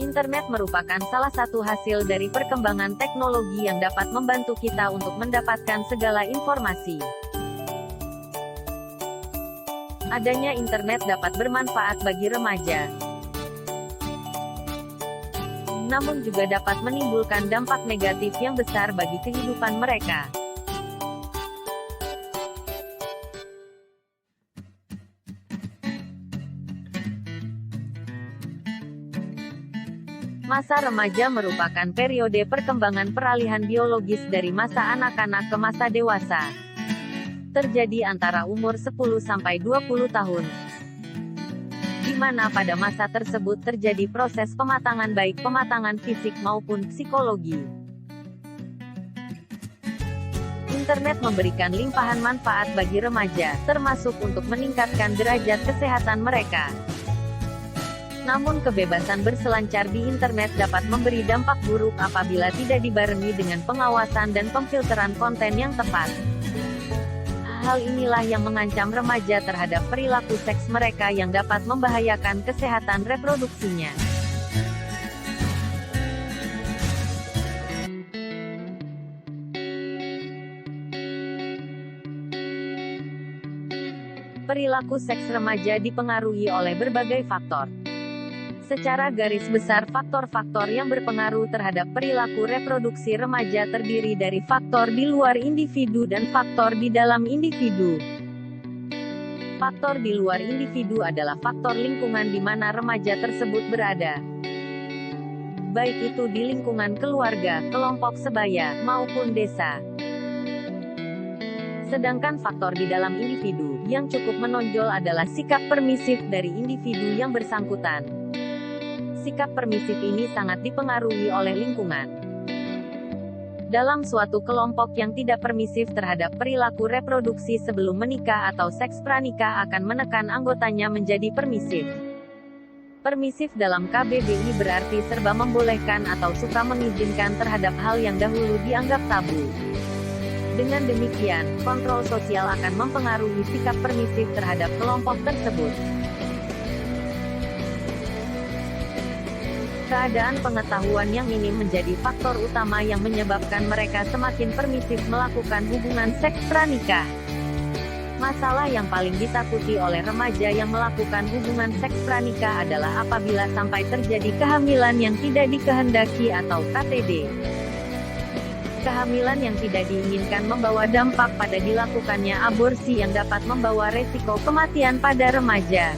Internet merupakan salah satu hasil dari perkembangan teknologi yang dapat membantu kita untuk mendapatkan segala informasi. Adanya internet dapat bermanfaat bagi remaja, namun juga dapat menimbulkan dampak negatif yang besar bagi kehidupan mereka. Masa remaja merupakan periode perkembangan peralihan biologis dari masa anak-anak ke masa dewasa. Terjadi antara umur 10-20 tahun. Di mana pada masa tersebut terjadi proses pematangan baik pematangan fisik maupun psikologi. Internet memberikan limpahan manfaat bagi remaja, termasuk untuk meningkatkan derajat kesehatan mereka. Namun kebebasan berselancar di internet dapat memberi dampak buruk apabila tidak dibarengi dengan pengawasan dan pemfilteran konten yang tepat. Hal inilah yang mengancam remaja terhadap perilaku seks mereka yang dapat membahayakan kesehatan reproduksinya. Perilaku seks remaja dipengaruhi oleh berbagai faktor. Secara garis besar faktor-faktor yang berpengaruh terhadap perilaku reproduksi remaja terdiri dari faktor di luar individu dan faktor di dalam individu. Faktor di luar individu adalah faktor lingkungan di mana remaja tersebut berada. Baik itu di lingkungan keluarga, kelompok sebaya, maupun desa. Sedangkan faktor di dalam individu, yang cukup menonjol adalah sikap permisif dari individu yang bersangkutan. Sikap permisif ini sangat dipengaruhi oleh lingkungan. Dalam suatu kelompok yang tidak permisif terhadap perilaku reproduksi sebelum menikah atau seks pranikah akan menekan anggotanya menjadi permisif. Permisif dalam KBBI berarti serba membolehkan atau suka mengizinkan terhadap hal yang dahulu dianggap tabu. Dengan demikian, kontrol sosial akan mempengaruhi sikap permisif terhadap kelompok tersebut. Keadaan pengetahuan yang minim menjadi faktor utama yang menyebabkan mereka semakin permisif melakukan hubungan seks pranikah. Masalah yang paling ditakuti oleh remaja yang melakukan hubungan seks pranikah adalah apabila sampai terjadi kehamilan yang tidak dikehendaki atau KTD. Kehamilan yang tidak diinginkan membawa dampak pada dilakukannya aborsi yang dapat membawa resiko kematian pada remaja.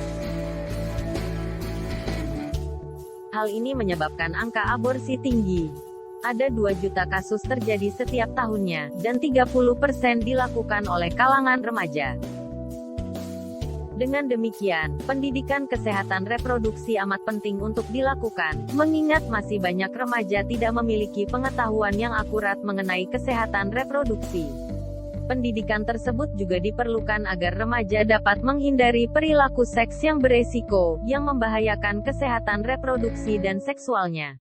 Hal ini menyebabkan angka aborsi tinggi. Ada 2 juta kasus terjadi setiap tahunnya, dan 30% dilakukan oleh kalangan remaja. Dengan demikian, pendidikan kesehatan reproduksi amat penting untuk dilakukan, mengingat masih banyak remaja tidak memiliki pengetahuan yang akurat mengenai kesehatan reproduksi. Pendidikan tersebut juga diperlukan agar remaja dapat menghindari perilaku seks yang beresiko, yang membahayakan kesehatan reproduksi dan seksualnya.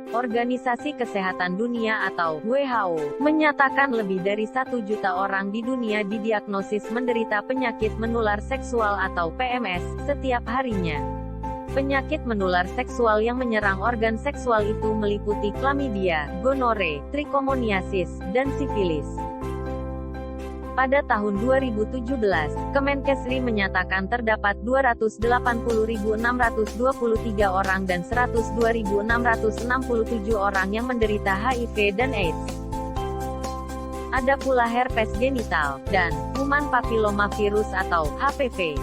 Organisasi Kesehatan Dunia atau WHO, menyatakan lebih dari 1 juta orang di dunia didiagnosis menderita penyakit menular seksual atau PMS, setiap harinya. Penyakit menular seksual yang menyerang organ seksual itu meliputi klamidia, gonore, trichomoniasis, dan sifilis. Pada tahun 2017, Kemenkesri menyatakan terdapat 280.623 orang dan 102.667 orang yang menderita HIV dan AIDS. Ada pula herpes genital, dan human papillomavirus atau HPV.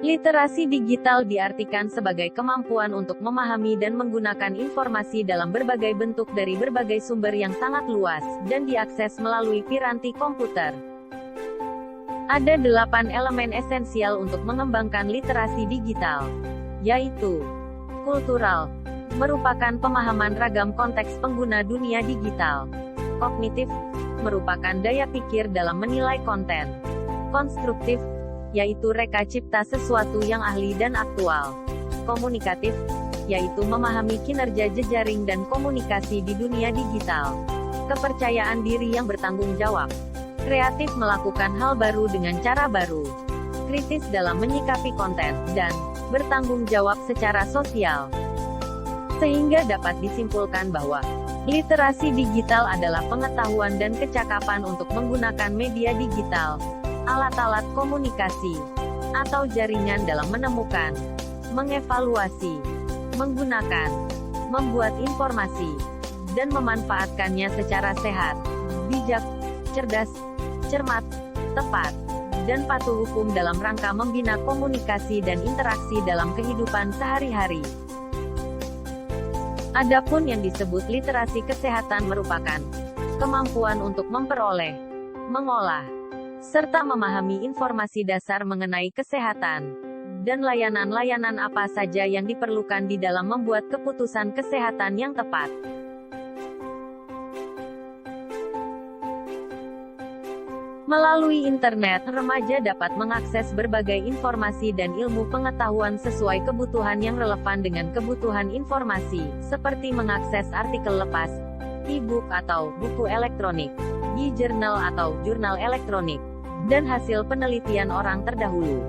Literasi digital diartikan sebagai kemampuan untuk memahami dan menggunakan informasi dalam berbagai bentuk dari berbagai sumber yang sangat luas, dan diakses melalui piranti komputer. Ada 8 elemen esensial untuk mengembangkan literasi digital, yaitu kultural, merupakan pemahaman ragam konteks pengguna dunia digital. Kognitif, merupakan daya pikir dalam menilai konten. Konstruktif, yaitu reka cipta sesuatu yang ahli dan aktual. Komunikatif, yaitu memahami kinerja jejaring dan komunikasi di dunia digital. Kepercayaan diri yang bertanggung jawab. Kreatif, melakukan hal baru dengan cara baru. Kritis dalam menyikapi konten, dan bertanggung jawab secara sosial. Sehingga dapat disimpulkan bahwa literasi digital adalah pengetahuan dan kecakapan untuk menggunakan media digital, alat-alat komunikasi, atau jaringan dalam menemukan, mengevaluasi, menggunakan, membuat informasi, dan memanfaatkannya secara sehat, bijak, cerdas, cermat, tepat, dan patuh hukum dalam rangka membina komunikasi dan interaksi dalam kehidupan sehari-hari. Adapun yang disebut literasi kesehatan merupakan kemampuan untuk memperoleh, mengolah, serta memahami informasi dasar mengenai kesehatan, dan layanan-layanan apa saja yang diperlukan di dalam membuat keputusan kesehatan yang tepat. Melalui internet, remaja dapat mengakses berbagai informasi dan ilmu pengetahuan sesuai kebutuhan yang relevan dengan kebutuhan informasi, seperti mengakses artikel lepas, e-book atau buku elektronik, e-journal atau jurnal elektronik, dan hasil penelitian orang terdahulu.